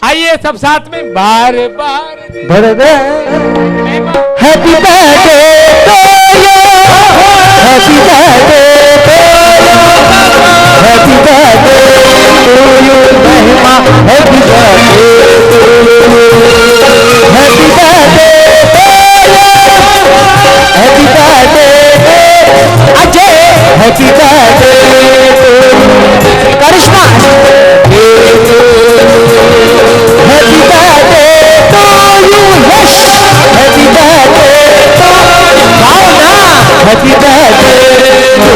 आइए सब साथ में बार बार happy birthday to you, happy birthday to you, happy birthday to you Mahima, happy birthday to you, happy birthday to you, happy birthday Ajay, happy birthday to Karishma, happy birthday to you Yash, happy birthday to Bhavna, happy birthday to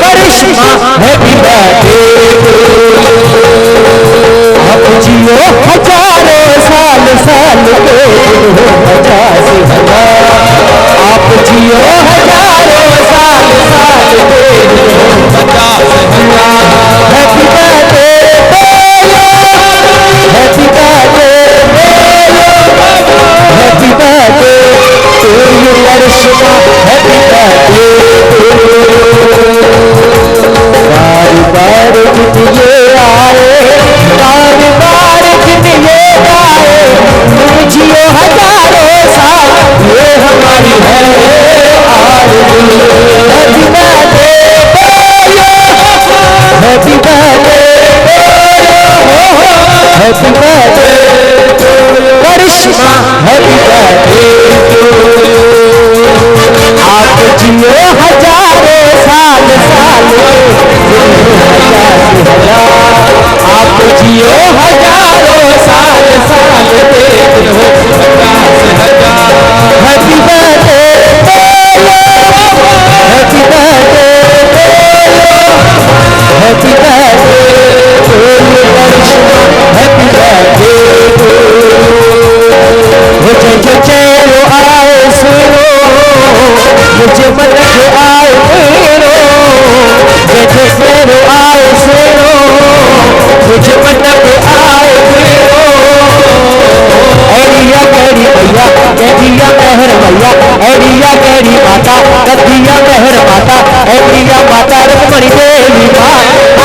Karishma, happy birthday to आप जियो हजारों साल साल के 50,000 आप जियो हजारों साल साल के 50,000 happy birthday to you, happy birthday to you, happy birthday to you Karishma, happy birthday to बार बार दिन ये आए, बार बार दिन ये आए, तुम जियो हजारों साल ये हमारी है आरज़ू, happy birthday to you, happy birthday to you, happy birthday Karishma, happy birthday to आप जियो हजारों साल साल आप जियो हजारों साल साल के हो 50,000 happy birthday to you, happy birthday to you, happy birthday to you Karishma, happy birthday to मुझे जो चेहरो आए सुनो, मुझे मन के आए मेरो, मुझे चेहरो आए सुनो, मुझे मन के आए मेरो, एरिया गैरी भैया एरिया मेहर भैया, एरिया गैरी माता कथिया मेहर माता, एरिया माता रुक्मणी देवी माँ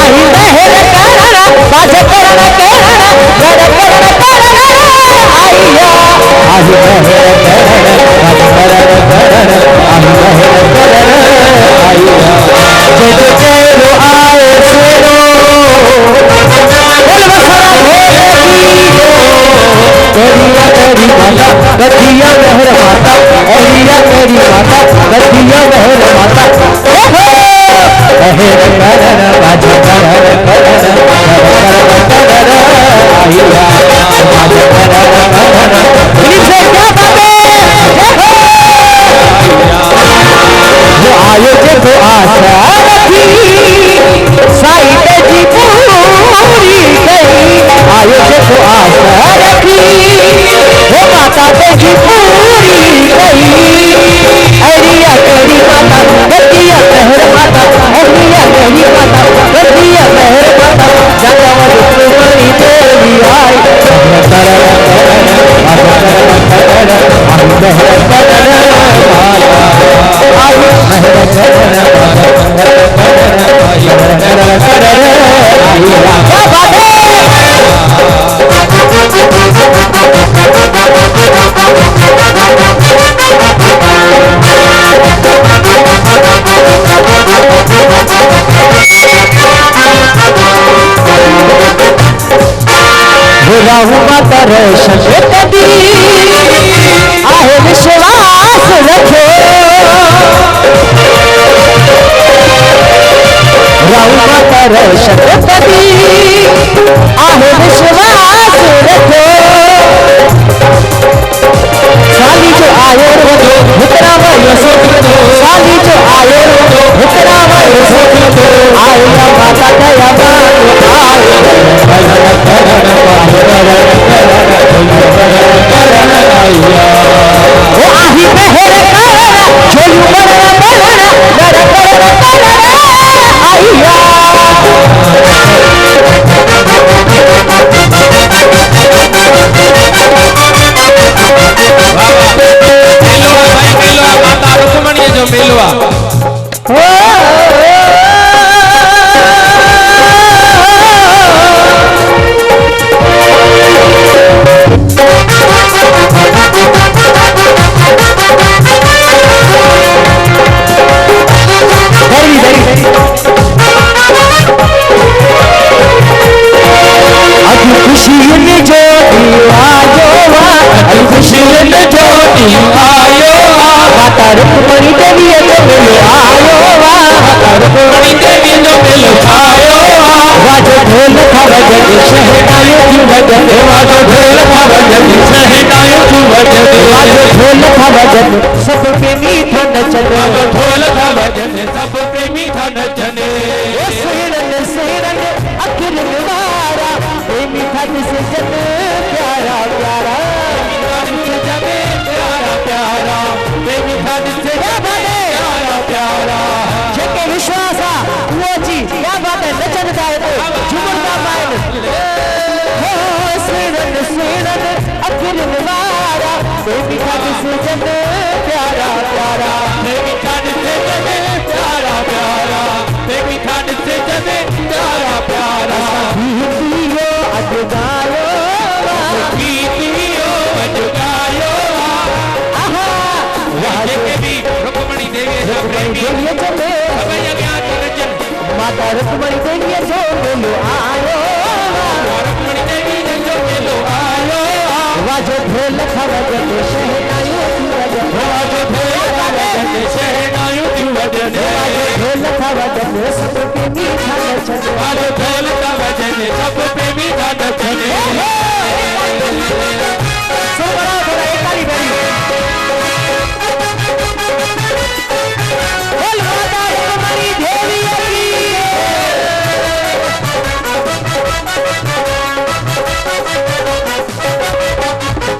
आई मेहर करना बाजे करना करना कर करना करना आइया आज मेहर करना बाजे करना करना आज मेहर करना आइया जो चेहरो आए सुनो बोल बसरा एरिया तेरी माता गद्दिया मेहर माता, एरिया तेरी माता गद्दिया मेहर माता, मेहर करना बाजे करना करना करना आइया बाजे करना करना इनसे क्या बातें वो आयो जो आशा रखी साइड जी पूरी गई, आयो जो आशा रखी वो माता तेरी पूरी गई, एरिया तेरी माता गद्दिया मेहर माता, एरिया तेरी माता गद्दिया मेहर माता, जगह रुक्मणी देवी आई मेहर करना राहु माता रोशन कदी आहे विश्वास रखो, राहु माता रोशन कदी आहे विश्वास रखो, साली जो आयो हुकरा वायो सोचो, साली जो आयो हुकरा वायो सोचो, आया माता दया वो आही मेहर करना जोयू मरना मरना मेरा करना करना आइया देवी जोड़ी आयो माता रुक्मणी देवी जो मिलो आयो माता रुक्मणी देवी जो मिलो आयो वाजो ढोल था बजन शहनाइयों की बजन वाजो ढोल था बजन शहनाइयों की बजन वाजो ढोल था बजन सबके मीठा नचन वाजो ढोल था बजन सबके मीठा नचन सेरन सेरन अखिल निवारा प्रेमी था जिसे जन प्यारा प्यारा प्यारा प्यारा प्रेमी था जिसे प्यारा प्यारा जेके विश्वास वो जी क्या बात है नचन जाए तो झूमर का मायन हो सेरन सेरन अखिल निवारा प्रेमी था जिसे जन प्यारा प्यारा प्रेमी था जिसे जन प्यारा प्यारा प्रेमी था जिसे जन प्यारा प्यारा गीतियो अजगायो गीतियो अजगायो आहा वाजे भी रुक्मणी देवी चले माता रुक्मणी देवी जो मिलो आयो रुक्मणी देवी जो मिलो आयो वाजो ढोल खवजन शहनाइयों की वजन वाजो ढोल खवजन शहनाइयों की वजन वाजो ढोल खवजन सब पे मीठा नचन वाजो ढोल खवजन सब पे मीठा नचन सो बड़ा बड़ा एकाली बेरी बोल माता रुक्मणी देवी की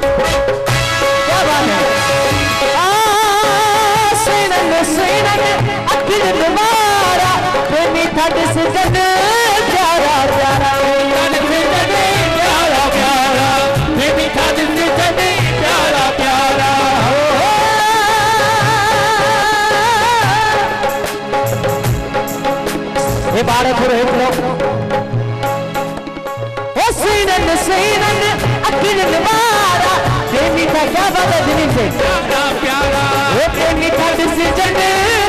क्या बात है सेनन सेनन अखिल निवारा प्रेमी था जिसे जन प्यारा प्यारा प्यारा प्यारा प्रेमी था जिसे जन प्यारा प्यारा ये बारे पूरे लोग सेनन सेनन अखिल निवारा प्रेमी था क्या बात है दिलीप से प्यारा प्यारा वो प्रेमी था जिसे जन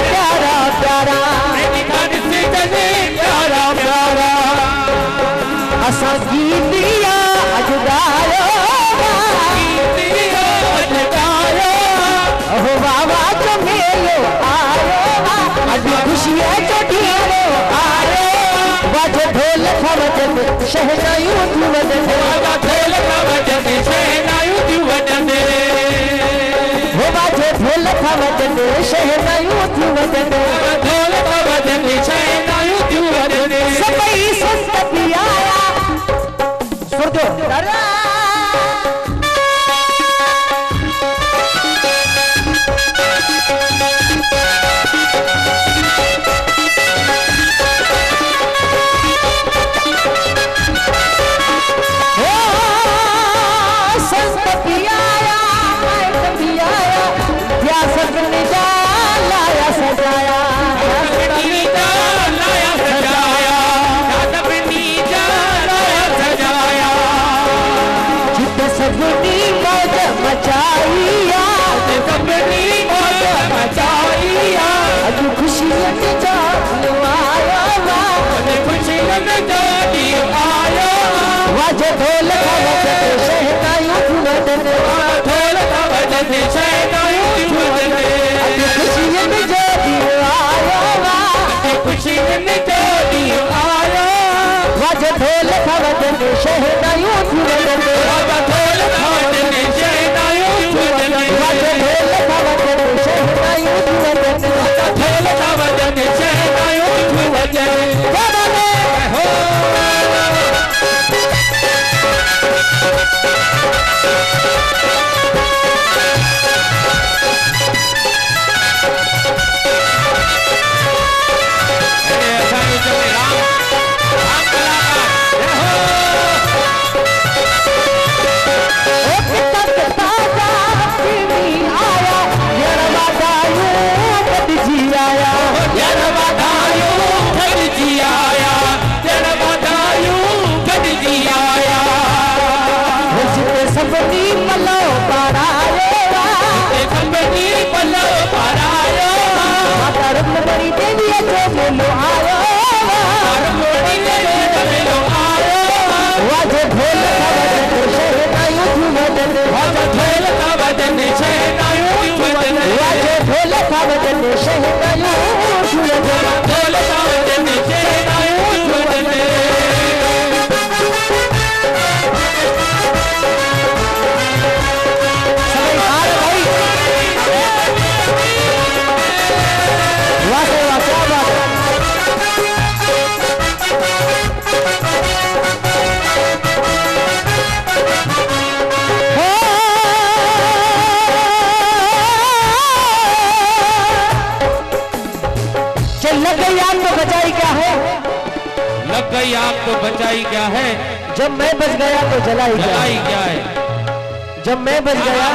प्यारा प्यारा प्रेमी था जिसे जन प्यारा प्यारा असा गीतिया अजगायो गीतिया अजगायो ओ बाबा जो मेलो आयो आज खुशियां चढ़ियो आयो वाजो ढोल खवजन शहनाइयों की वजन वाजो ढोल खवजन शहनाइयों की वजन हो वाजो ढोल खवजन शहनाइयों की वजन ढोल खवजन शहनाइयों की वजन सबई संत पियाया सुर दो वाजो ढोल खवजन शहनाइयों की वजन ढोल खवजन शहनाइयों की वजन खुशियों में जोड़ी आयो खुशियों में जोड़ी आयो वाजो ढोल खवजन शहनाइयों की वजन वाजो ढोल खवजन शहनाइयों की वजन वाजो ढोल खवजन शहनाइयों की वजन ढोल खवजन शहनाइयों की वजन हो जलाई क्या है? जब मैं बच गया तो जलाई क्या है? जब मैं बच गया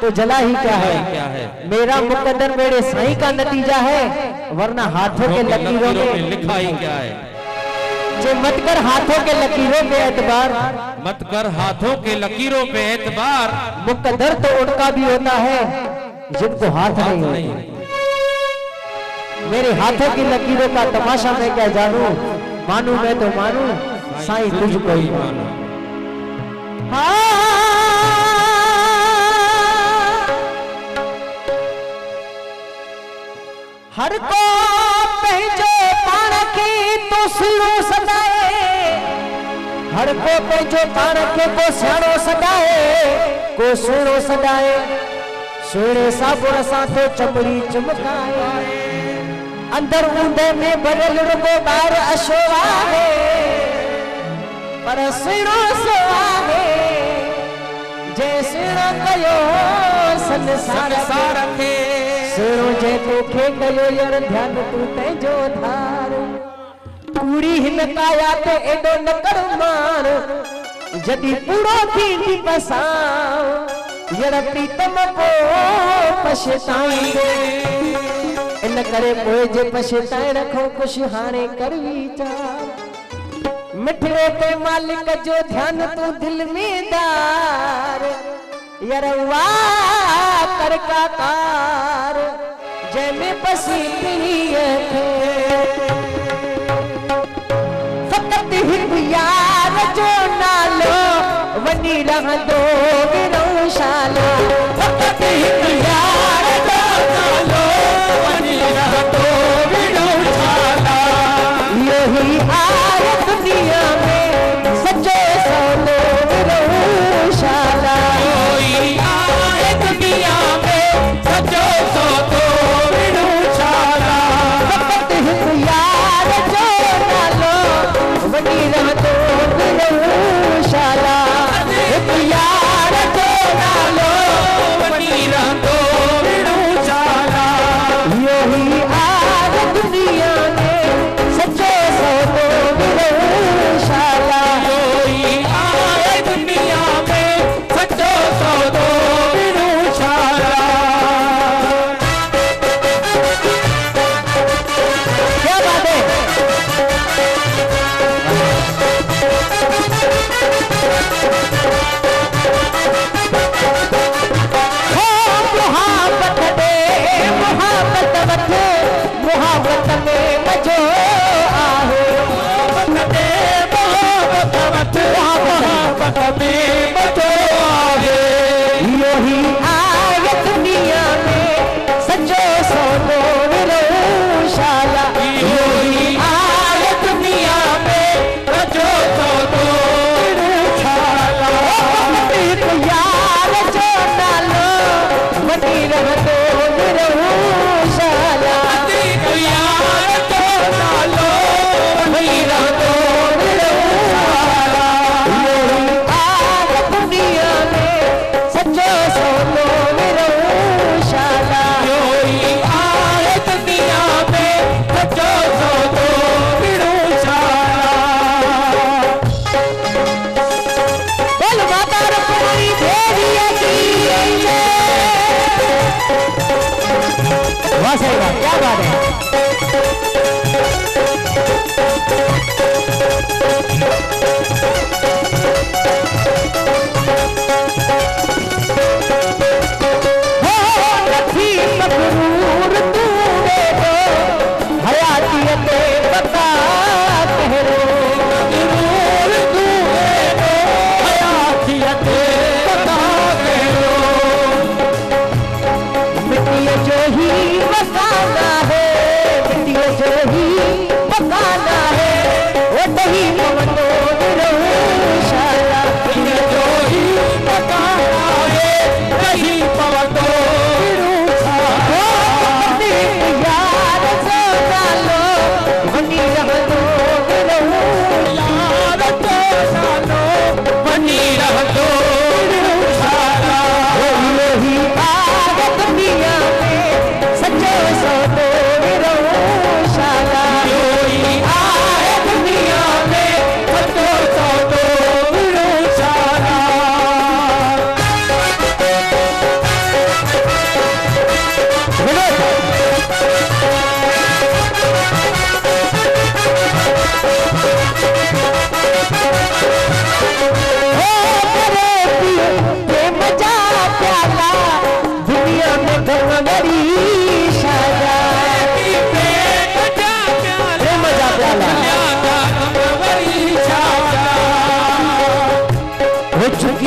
तो जला ही क्या है? मेरा मुकद्दर मेरे सही का नतीजा है, वरना हाथों के लकीरों में लिखा ही क्या है? जो मत कर हाथों के लकीरों पे एतबार, मत कर हाथों के लकीरों पे एतबार। मुकद्दर तो उनका भी होता है जिनको हाथ नहीं होते। मेरे हाथों की लकीरों का तमाशा मैं क्या जानूं, मानू मैं तो मानू साईं तुझको ही मानू। हर को पंहिंजो पाण खे तो सुहिणो सदाए, हर को पंहिंजो पाण खे को सियाणो सदाए, को सुहिणो सदाए, सुहिणे साबुण सां तो चमड़ी चमकाए। अंदर ऊंदे में भरियल रुगो ॿाहिरि अछो आहे, पर सुहिणो सो आहे जंहिं सुहिणो कयो संसार खे। सुहिणो जंहिं तोखे कयो यार ध्यानु तूं तंहिंजो धार। कूड़ी हिन काया ते एॾो न कर मान, जॾहिं पूरो थींदी पसां यार प्रीतम पोइ पछताईंदे। इन करे पोइ जे पछताए रखो कुझु हाणे कर वीचार। मिठड़े ते मालिक जो ध्यानु तूं दिल में दार, यार वाह कर काकार जंहिंमें पसी पीअ खे। फ़क़ति हिकु यार जो नालो वञी रहंदो विरौशाला। फ़क़ति हिकु यार जो नालो वञी रहंदो विरौशाला। इहो ई आहे दुनिया में सच्चो सौलो विरौशाला। क्या बात है। जो ही वफादार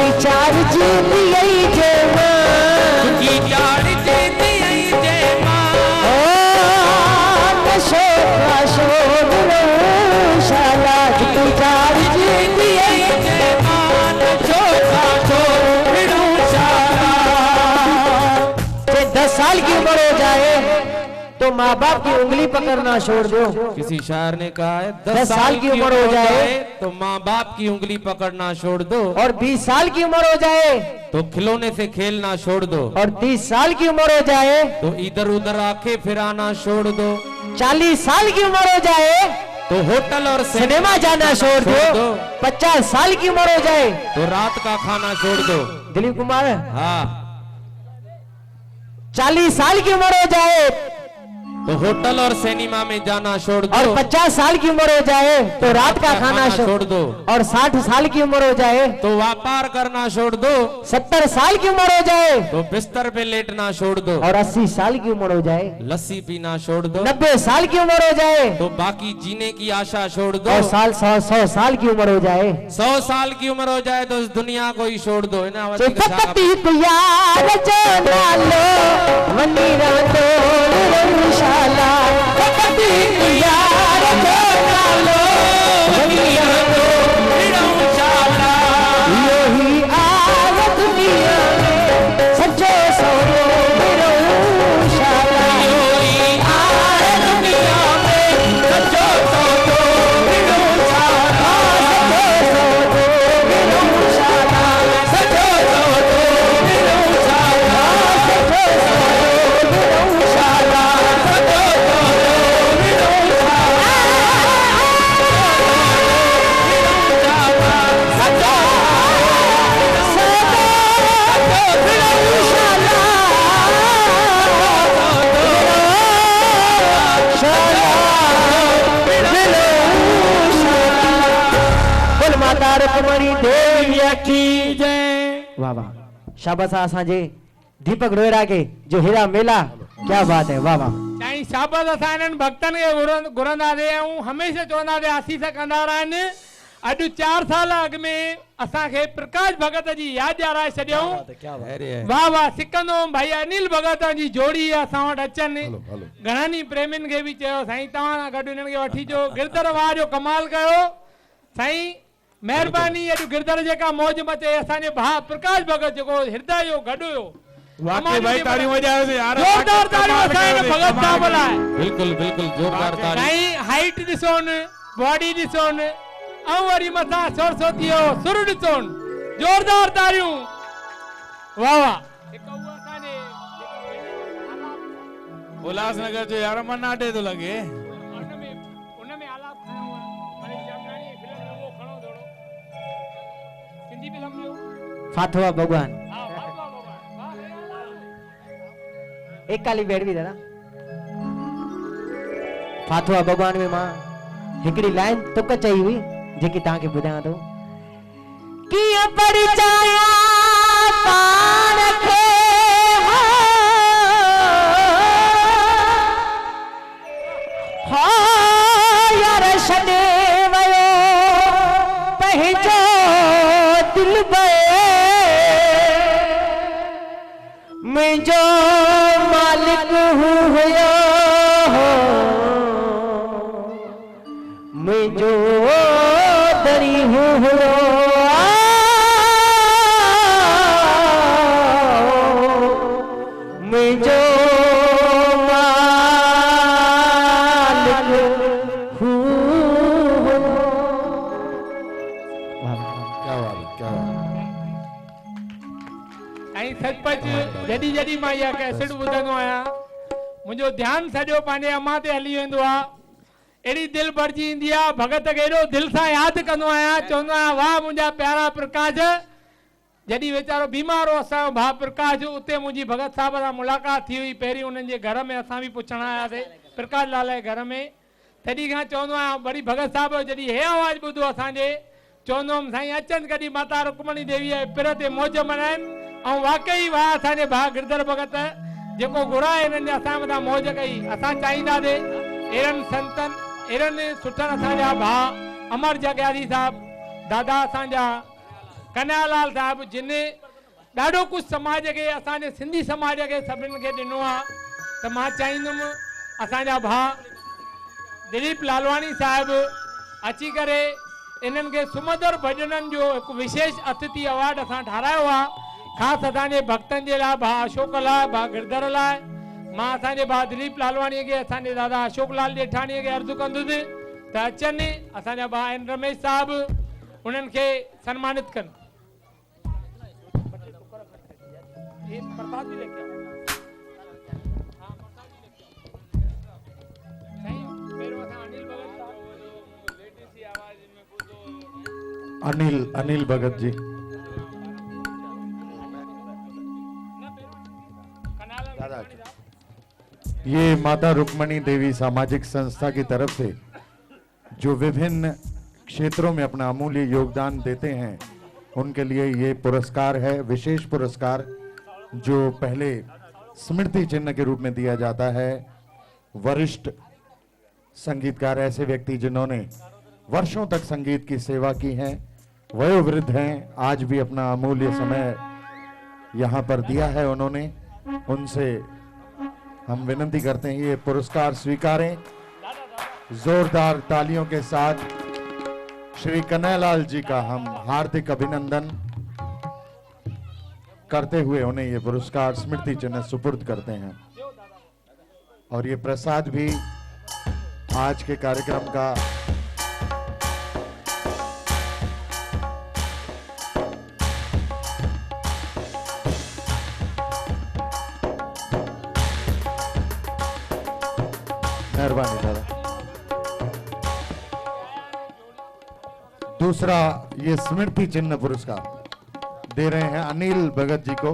सुखी चार जीती आई जय मां सुखी चार जीती आई जय मां नशो का शोर शाला सुखी चार जीती आई जय मां नशो का शोर शाला। 10 साल की उम्र हो जाए तो माँ बाप की उंगली पकड़ना छोड़ दो। किसी शायर ने कहा है 10 साल की उम्र हो जाए तो माँ बाप की उंगली पकड़ना छोड़ दो और 20 साल की उम्र हो जाए तो खिलौने से खेलना छोड़ दो और 30 साल की उम्र हो जाए तो इधर उधर आंखें फिराना छोड़ दो 40 साल की उम्र हो जाए तो होटल और सिनेमा जाना छोड़ दो 50 साल की उम्र हो जाए तो रात का खाना छोड़ दो। दिलीप कुमार हाँ 40 साल की उम्र हो जाए तो होटल और सिनेमा में जाना छोड़ दो और 50 साल की उम्र हो जाए तो रात का खाना छोड़ दो और 60 साल की उम्र हो जाए तो व्यापार करना छोड़ दो 70 साल की उम्र हो जाए तो बिस्तर पे लेटना छोड़ दो और 80 साल की उम्र हो जाए लस्सी पीना छोड़ दो 90 साल की उम्र हो जाए तो बाकी जीने की आशा छोड़ दो और 100 साल की उम्र हो जाए 100 साल की उम्र हो जाए तो इस दुनिया को ही छोड़ दो चिपकती यार जाना लो मनी रातो शाला चिपकती यार जाना लो मनी रातो शाला यही आग दुनिया में सच्चो सोनो शाला यही आग दुनिया में सच्चो सोनो शाला रुक्मणी देवी की जय। वाह वाह शाबाश असांजे दीपक रोहिड़ा के जो हीरा मेला क्या बात है वाह वाह साईं शाबाश असां इन्हनि भक्तनि खे घुरंदासीं ऐं हमेशह चवंदासीं आसीस कंदा रहनि। अॼु 4 साल अॻु में असांखे प्रकाश भगत जी यादि ॾियाराए छॾियऊं। वाह वाह सिकंदो भाई अनिल भगत जी जोड़ी असां वटि अचनि घणनि ई प्रेमियुनि खे बि चयो साईं तव्हां सां गॾु हिननि खे वठी अचो गिरधर वाह जो कमाल कयो साईं मेहरबानी। अॼु गिरधर जेका मौज मचे असांजे भाउ प्रकाश भगत जेको हृदय जो गॾु हुयो वाकई भाई तारियूं वजायोसीं यार जोरदार तारियूं असांजे भगत साहब लाइ। बिल्कुल बिल्कुल जोरदार ताड़ी साईं हाइट ॾिसोनि बॉडी ॾिसोनि ऐं वरी मथां सरस्वतीअ जो सुर ॾिसोनि जोरदार तारियूं वाह वाह। उल्हासनगर जो यार मन आटे तो लगे उनमें आलाप खणो हाणे जामनानी फिल्म में वो खणो थोड़ो सिंधी फिल्म में फाथवा भगवान हां फाथवा भगवान वाह एक काली बैठ भी दादा फाथवा भगवान में मां हिकड़ी लाइन तुक चई हुई जेकी तां के बुधाया तो किया परिचाया पाण खे हो यार छॾे वयो पंहिंजो दिल बे मुंहिंजो मालिक हुयो मुंहिंजो दरी हुयो मुंहिंजो मालिक हुयो। ऐं सचपच जॾहिं जॾहिं मां इहा कैसेट ॿुधंदो आहियां मुंहिंजो ध्यानु सॼो पंहिंजे अम्मा ते हली वेंदो आहे। एड़ी दिल भरजी ईंदी आहे भगत खे एॾो दिलि सां यादि कंदो आहियां चवंदो आहियां वाह मुंहिंजा प्यारा प्रकाश। जॾहिं वीचारो बीमार हो असांजो भाउ प्रकाश उते मुंहिंजी भगत साहब सां मुलाक़ात थी हुई पहिरीं उन्हनि जे घर में असां बि पुछण आयासीं प्रकाश लाल जे घर में तॾहिं खां चवंदो आहियां वरी भगत साहब जॾहिं हे आवाज़ु ॿुधो असांजे चवंदो हुउमि साईं अचनि कॾहिं माता रुक्मणी देवीअ जे पिर ते मौज मल्हाइनि ऐं वाकई वाह असांजे भाउ गिरधर भगत जेको घुराए हिननि असां मथां मौज कई। असां चाहींदासीं अहिड़नि संतनि अहिड़नि सुठनि असांजा भाउ अमर जॻियानी साहब दादा असांजा कन्हैयालाल साहब जिन ॾाढो कुझु समाज खे असांजे सिंधी समाज खे सभिनि खे ॾिनो आहे त मां चाहींदुमि असांजा भाउ दिलीप लालवानी साहब अची करे इन्हनि खे सुमधुर भॼननि जो हिकु विशेष अतिथि अवार्ड असां ठारायो आहे ख़ासि असांजे भक्तनि जे लाइ भाउ अशोक लाइ भाउ गिरधर लाइ मां असांजे भाउ दिलीप लालवानीअ खे असांजे दादा अशोक लाल जेठाणीअ खे अर्ज़ु कंदुसि त अचनि असांजा भाउ एन रमेश साहब उन्हनि खे सन्मानित कनि अनिल भगत जी। ये माता रुक्मणी देवी सामाजिक संस्था की तरफ से जो विभिन्न क्षेत्रों में अपना अमूल्य योगदान देते हैं उनके लिए ये पुरस्कार है, विशेष पुरस्कार जो पहले स्मृति चिन्ह के रूप में दिया जाता है। वरिष्ठ संगीतकार, ऐसे व्यक्ति जिन्होंने वर्षों तक संगीत की सेवा की है, वयोवृद्ध हैं, आज भी अपना अमूल्य समय यहाँ पर दिया है उन्होंने, उनसे हम विनती करते हैं ये पुरस्कार स्वीकारें। जोरदार तालियों के साथ श्री कन्हैयालाल जी का हम हार्दिक अभिनंदन करते हुए उन्हें ये पुरस्कार स्मृति चिन्ह सुपुर्द करते हैं। और ये प्रसाद भी आज के कार्यक्रम का मेहरबानी दादा। दूसरा ये स्मृति चिन्ह पुरस्कार दे रहे हैं अनिल भगत जी को।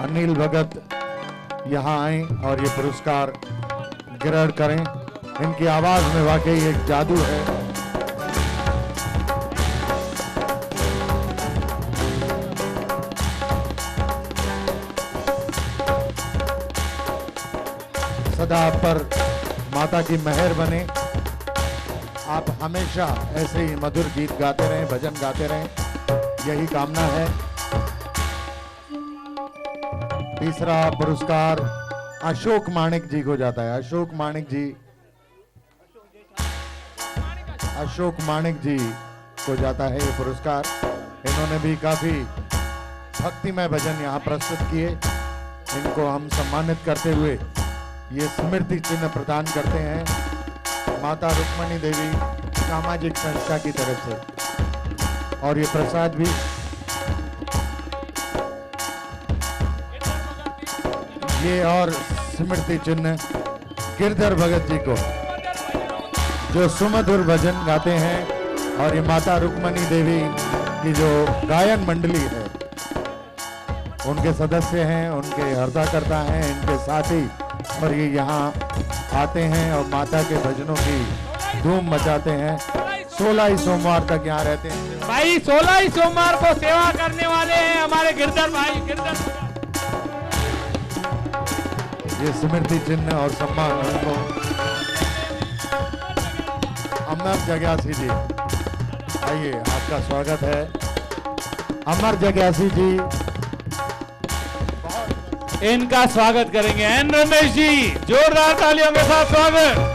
अनिल भगत यहाँ आए और ये पुरस्कार ग्रहण करें। इनकी आवाज में वाकई एक जादू है। सदा आप पर माता की मेहर बने, आप हमेशा ऐसे ही मधुर गीत गाते रहें, भजन गाते रहें, यही कामना है। तीसरा पुरस्कार अशोक माणिक जी को जाता है। अशोक माणिक जी को जाता है ये पुरस्कार। इन्होंने भी काफी भक्तिमय भजन यहाँ प्रस्तुत किए। इनको हम सम्मानित करते हुए ये स्मृति चिन्ह प्रदान करते हैं माता रुक्मणी देवी सामाजिक संस्था की तरफ से। और ये प्रसाद भी ये और स्मृति चिन्ह गिरधर भगत जी को, जो सुमधुर भजन गाते हैं और ये माता रुक्मणी देवी की जो गायन मंडली है उनके सदस्य हैं, उनके हर्ताकर्ता हैं, इनके साथी, और ये यहाँ आते हैं और माता के भजनों की धूम मचाते हैं। 16 ही सोमवार तक यहाँ रहते हैं भाई। 16 ही सोमवार को सेवा करने वाले हैं हमारे गिरधर भाई। गिरधर ये स्मृति चिन्ह और सम्मान उनको। अमर जग्यासी जी, आइए, आपका स्वागत है। अमर जग्यासी जी, इनका स्वागत करेंगे एन रमेश जी, जोरदार तालियों के साथ स्वागत।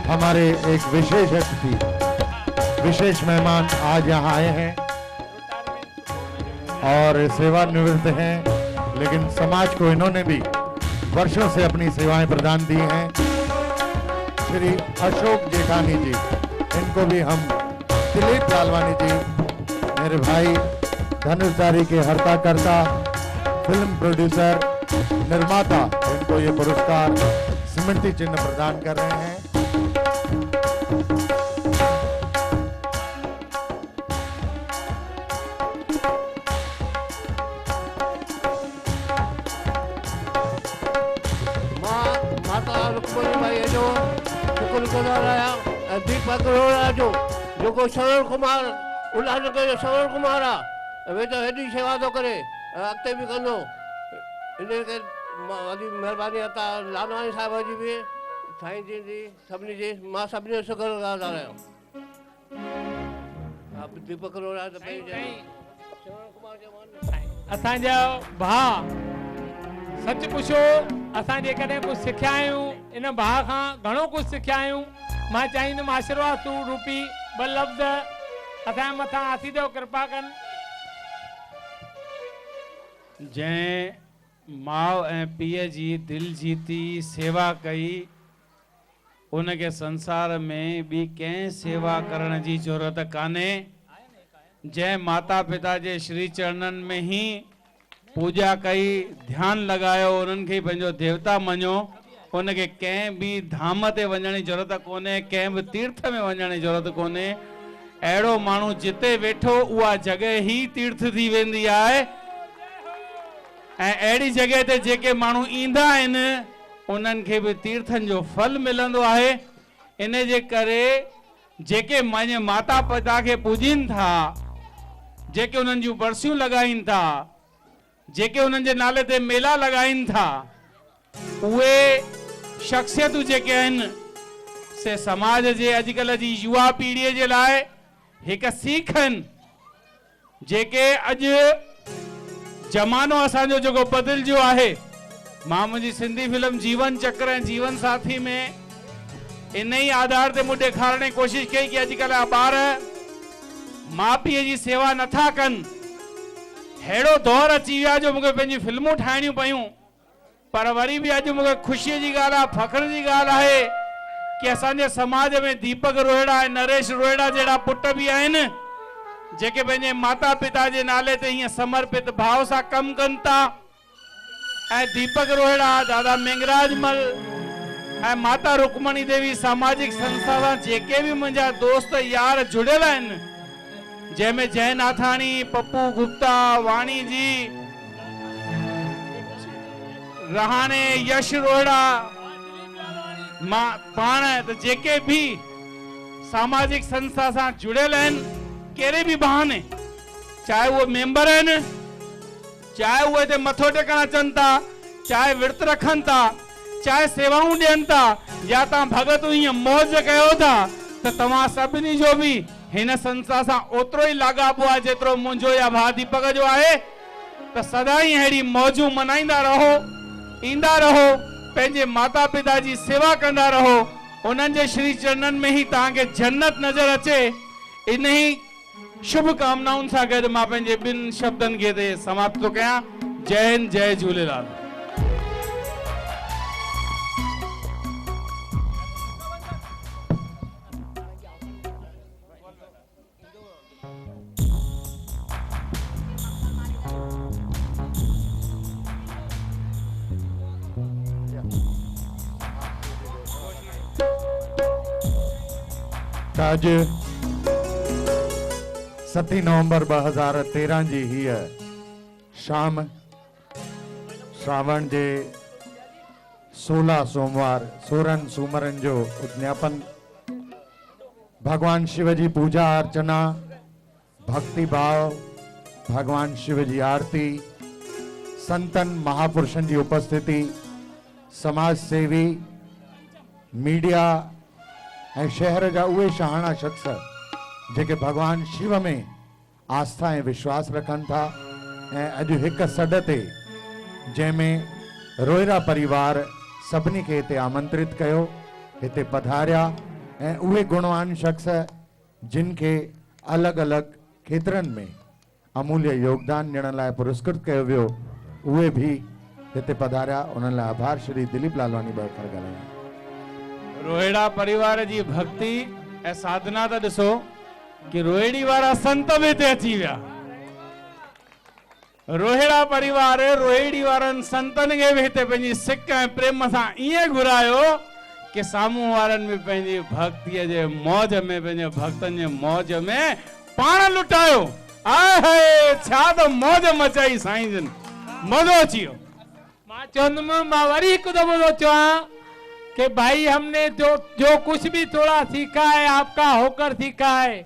हमारे एक विशेष अतिथि, विशेष मेहमान आज यहाँ आए हैं और सेवानिवृत्त हैं, लेकिन समाज को इन्होंने भी वर्षों से अपनी सेवाएं प्रदान दी हैं। श्री अशोक जेठानी जी, इनको भी हम, दिलीप लालवानी जी, मेरे भाई धनुषधारी के हर्ताकर्ता, फिल्म प्रोड्यूसर, निर्माता, इनको ये पुरस्कार स्मृति चिन्ह प्रदान कर रहे हैं। माता रुक्मणी भाई जो शुक्रगुज़ार आहियां। दीपक अरोड़ा जो जेको श्रवण कुमार, उल्हासनगर जो श्रवण कुमार आहे, वे त हेॾी शेवा थो करे, अॻिते बि कंदो। इन खे वॾी महिरबानी अता लालवानी साहिब जी बि साईं जी सभिनी जी मां सभिनी जो शुक्रगुज़ार आहियां। दीपक अरोड़ा त पंहिंजे श्रवण कुमार चौहान असांजा भाउ सच पुछो असां जेकॾहिं कुझु सिखिया आहियूं इन भाउ खां घणो कुझु सिखिया आहियूं। मां चाहींदुमि आशीर्वाद सूर रूपी ॿ लफ़्ज़ असांजे मथां आसीदो कृपा कनि। जंहिं माउ ऐं पीउ जी दिलि जीती सेवा कई उनखे संसार में ॿी कंहिं सेवा करण जी ज़रूरत कान्हे। जंहिं माता पिता जे श्री चरणनि में ई पूजा कई ध्यानु लॻायो उन्हनि खे पंहिंजो देवता मञियो उनखे कंहिं बि धाम ते वञण जी ज़रूरत कोन्हे कंहिं बि तीर्थ में वञण जी ज़रूरत कोन्हे। अहिड़ो माण्हू जिते वेठो उहा जॻह ई तीर्थ थी वेंदी आहे ऐं अहिड़ी जॻह ते जेके माण्हू ईंदा आहिनि उन्हनि खे बि तीर्थनि जो फल मिलंदो आहे। इन जे करे जेके पंहिंजे माता पिता खे पूॼनि था जेके उन्हनि जूं बरसियूं लॻाइनि था जेके उन्हनि जे नाले ते मेला लॻाइनि था उहे शख़्सियतूं जेके आहिनि से समाज जे अॼुकल्ह जी युवा पीढ़ीअ जे लाइ हिकु सीख आहिनि। जेके अॼु ज़मानो असांजो जेको बदिलजो आहे। मां मुंहिंजी सिंधी फिल्म जीवन चक्र ऐं जीवन साथी में इन ई आधार ते मूं ॾेखारण जी कोशिशि कई कि अॼुकल्ह जा ॿार माउ पीउ जी सेवा नथा कनि। अहिड़ो दौर अची वियो आहे जो मूंखे पंहिंजी फिल्मूं ठाहिणियूं पयूं पर वरी बि अॼु मूंखे ख़ुशीअ जी ॻाल्हि आहे फ़ख्र जी ॻाल्हि आहे कि असांजे समाज में दीपक रोहिड़ा ऐं नरेश रोहिड़ा जहिड़ा पुट बि आहिनि जेके पंहिंजे माता पिता जे नाले ते हीअं समर्पित भाव सां कमु कनि था। ऐं दीपक रोहिड़ा दादा मेंगराज मल ऐं माता रुक्मणी देवी सामाजिक संस्था सां जेके बि मुंहिंजा दोस्त यार जुड़ियल आहिनि जंहिंमें जय नाथाणी पप्पू गुप्ता वाणी जी रहाणे यश रोहिड़ा मां पाण त जेके भी सामाजिक संस्था सां जुड़ियल आहिनि कहिड़े बि बहाने चाहे वो मेंबर आहिनि चाहे उहे हिते मथो टेकण अचनि था चाहे विर्त रखनि था चाहे सेवाऊं ॾियनि था या तव्हां भगतूं हीअं मौज कयो था त तव्हां सभिनी जो बि हिन संस्था सां ओतिरो ई लाॻापो आहे जेतिरो मुंहिंजो या भाउ दीपक जो आहे। त सदाई अहिड़ी मौजूं मनाईंदा रहो ईंदा रहो पंहिंजे माता पिता जी सेवा कंदा रहो उन्हनि जे श्री चरणनि में ई तव्हांखे जन्नत नज़र अचे। इन ई शुभ कामनाउनि सां गॾु मां पंहिंजे ॿिनि शब्दनि खे ते समाप्त थो कयां। जय हिंद जय झूलेलाल। आज 7 नवंबर 2013 जी हीअ शाम श्रावण जे 16 सोमवार 16 सूमरनि जो उद्यापन भगवान शिव जी पूजा अर्चना भक्ति भाव भगवान शिव जी आरती संतन महापुरुषन जी उपस्थिति समाज सेवी मीडिया ऐं शहर जा उहे शहाणा शख्स जेके भगवान शिव में आस्था ऐं विश्वास रखनि था ऐं अॼु हिक सॾ ते जंहिंमें रोहिड़ा परिवार सभिनी खे हिते आमंत्रित कयो हिते पधारिया ऐं उहे गुणवान शख्स जिन खे अलॻि अलॻि खेत्रनि में अमूल्य योगदान ॾियण लाइ पुरस्कृत कयो वियो उहे बि हिते पधारिया उन्हनि लाइ आभार। श्री दिलीप लालवानी ॿ अखर ॻाल्हाइनि। रोहिड़ा परिवार जी भक्ति ऐं साधना त ॾिसो कि रोहिड़ी वारा संत बि हिते अची विया। रोहिड़ा परिवार रोहिड़ी वारनि संतनि खे बि हिते पंहिंजी सिक ऐं प्रेम सां ईअं घुरायो कि साम्हूं वारनि बि पंहिंजी भक्तीअ जे मौज में पंहिंजे भक्तनि जे मौज में पाण लुटायो। आहे छा त मौज मचाई साईं जन मज़ो अची वियो। मां चवंदुमि मां वरी हिकु दफ़ो थो चवां कि भाई हमने जो कुछ भी थोड़ा सीखा है आपका होकर सीखा है।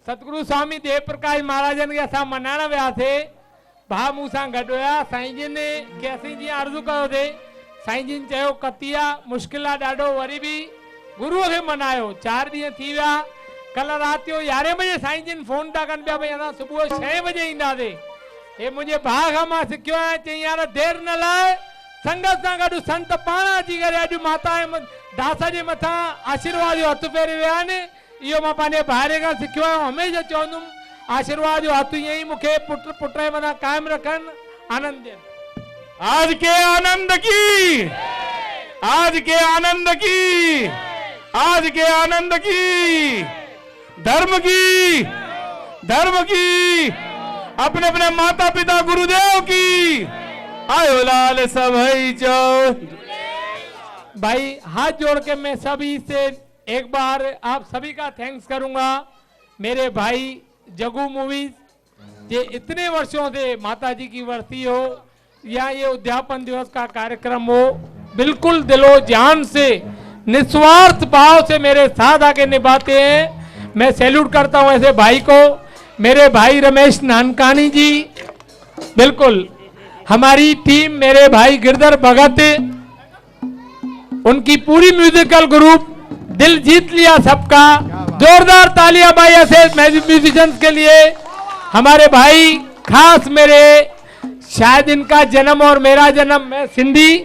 सतगुरु स्वामी देव प्रकाश महाराजन के असां मनाइण वियासीं भा मूसा गॾु हुया। साईं जिन खे असीं जीअं अर्ज़ु कयो थे, साईं जिन चयो कतिया मुश्किल आहे ॾाढो, वरी बि गुरुअ खे मनायो। 4 ॾींहं थी विया। कल राति जो 11 बजे साईं जिन फोन था कनि पिया भई असां सुबुह 6 बजे ईंदासीं। हे मुंहिंजे भाउ खां मां सिखियो आहियां, चई यार देरि न लाइ, संगत सां गॾु संत पाण अची करे अॼु माता दास जे मथां आशीर्वाद जो हथ फेरे विया आहिनि। इहो मां पंहिंजे भाइरे खां सिखियो आहियां। हमेशह चवंदुमि आशीर्वाद जो हथ ईअं ई मूंखे पुट जे मथां कायम रखनि, आनंद ॾियनि। आज के आनंद की, आज के आनंद की, आज के आनंद की, धर्म की, धर्म की, अपने अपने माता पिता गुरुदेव की। आयो लाल सभई जो भाई हाथ जोड़ के मैं सभी से एक बार आप सभी का थैंक्स करूंगा। मेरे भाई जगू मूवीज ये इतने वर्षों से माता जी की वर्षी हो या ये उद्यापन दिवस का कार्यक्रम हो, बिल्कुल दिलो जान से निस्वार्थ भाव से मेरे साथ आके निभाते हैं। मैं सैल्यूट करता हूं ऐसे भाई को। मेरे भाई रमेश नानकानी जी, बिल्कुल हमारी टीम, मेरे भाई गिरधर भगत, उनकी पूरी म्यूजिकल ग्रुप, दिल जीत लिया सबका। जोरदार तालियां भाई ऐसे म्यूजिशियंस के लिए। हमारे भाई खास मेरे, शायद इनका जन्म और मेरा जन्म, मैं सिंधी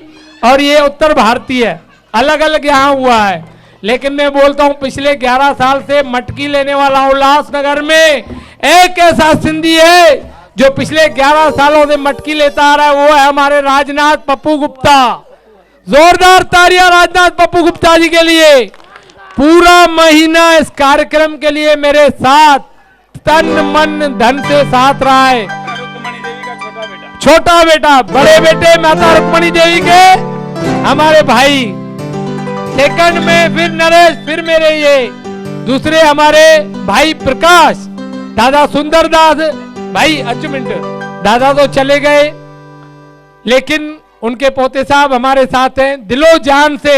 और ये उत्तर भारतीय है, अलग अलग यहाँ हुआ है, लेकिन मैं बोलता हूँ पिछले 11 साल से मटकी लेने वाला हूँ उल्लासनगर में। एक ऐसा सिंधी है जो पिछले 11 सालों से मटकी लेता आ रहा है, वो है हमारे राजनाथ पप्पू गुप्ता। जोरदार तालियां राजनाथ पप्पू गुप्ता जी के लिए। पूरा महीना इस कार्यक्रम के लिए मेरे साथ तन मन धन से साथ रहा है। छोटा बेटा, बड़े बेटे माता रुक्मणी देवी के हमारे भाई, सेकंड में फिर नरेश, फिर मेरे ये दूसरे हमारे भाई प्रकाश, दादा सुंदरदास भाई। अचुमिंट दादा तो चले गए, लेकिन उनके पोते साहब हमारे साथ हैं दिलो जान से।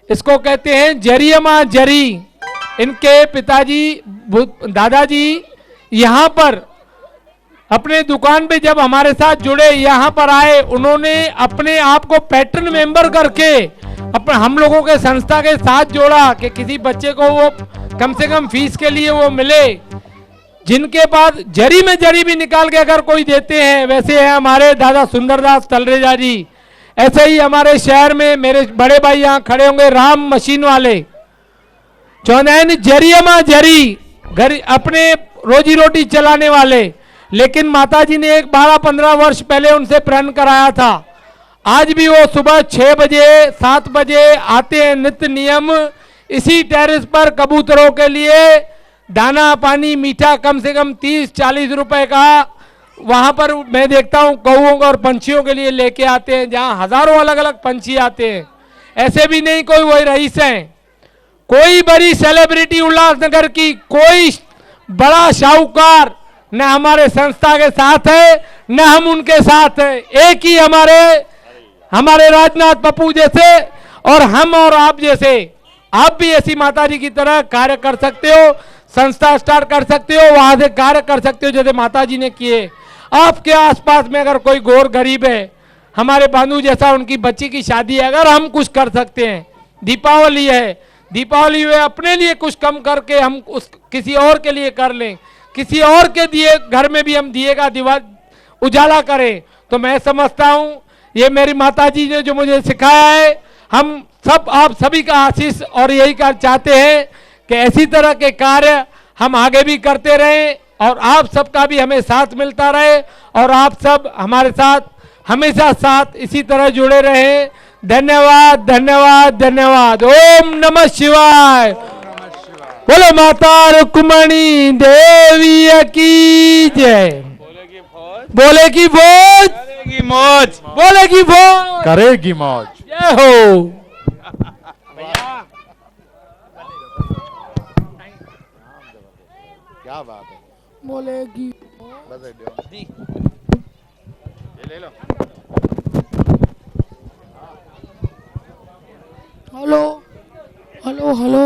इसको कहते हैं जरियमा जरी। इनके पिताजी दादाजी यहाँ पर अपने दुकान पे जब हमारे साथ जुड़े, यहाँ पर आए, उन्होंने अपने आप को पैटर्न मेंबर करके अपने हम लोगों के संस्था के साथ जोड़ा कि किसी बच्चे को वो कम से कम फीस के लिए वो मिले। जिनके पास जरी में जरी भी निकाल के अगर कोई देते हैं, वैसे है हमारे दादा सुंदरदास तलरेजा जी। ऐसे ही हमारे शहर में मेरे बड़े भाई यहाँ खड़े होंगे, राम मशीन वाले, चौनाइन जरियमा जरी, घर अपने रोजी रोटी चलाने वाले। लेकिन माताजी ने एक 12-15 वर्ष पहले उनसे प्रण कराया था। आज भी वो सुबह 6 बजे 7 बजे आते हैं नित्य नियम, इसी टेरेस पर कबूतरों के लिए दाना पानी मीठा कम से कम 30-40 रुपए का वहां पर मैं देखता हूं कौओं और पंछियों के लिए लेके आते हैं, जहां हजारों अलग अलग पंछी आते हैं। ऐसे भी नहीं कोई वही रईस हैं, कोई बड़ी सेलिब्रिटी उल्लासनगर की, कोई बड़ा शाहूकार न हमारे संस्था के साथ है न हम उनके साथ है। एक ही हमारे राजनाथ पप्पू जैसे और हम और आप जैसे। आप भी ऐसी माताजी की तरह कार्य कर सकते हो, संस्था स्टार्ट कर सकते हो, वहां से कार्य कर सकते हो जैसे माताजी ने किए। आपके आसपास में अगर कोई गौर गरीब है, हमारे बांधु जैसा उनकी बच्ची की शादी है, अगर हम कुछ कर सकते हैं, दीपावली है, दीपावली में अपने लिए कुछ कम करके हम उस किसी और के लिए कर लें, किसी और के दिए घर में भी हम दिए का दीवार उजाला करें, तो मैं समझता हूं ये मेरी माताजी ने जो मुझे सिखाया है, हम सब आप सभी का आशीष और यही कर चाहते हैं कि ऐसी तरह के कार्य हम आगे भी करते रहें और आप सबका भी हमें साथ मिलता रहे और आप सब हमारे साथ हमेशा साथ इसी तरह जुड़े रहें। धन्यवाद धन्यवाद धन्यवाद। ओम नमः शिवाय। बोलो माता रुक्मणी देवी की जय। बोलेगी फौज, करेगी मौज, बोलेगी फौज, करेगी मौज। जय हो। क्या बात है, बोलेगी ये ले लो। Hello hello hello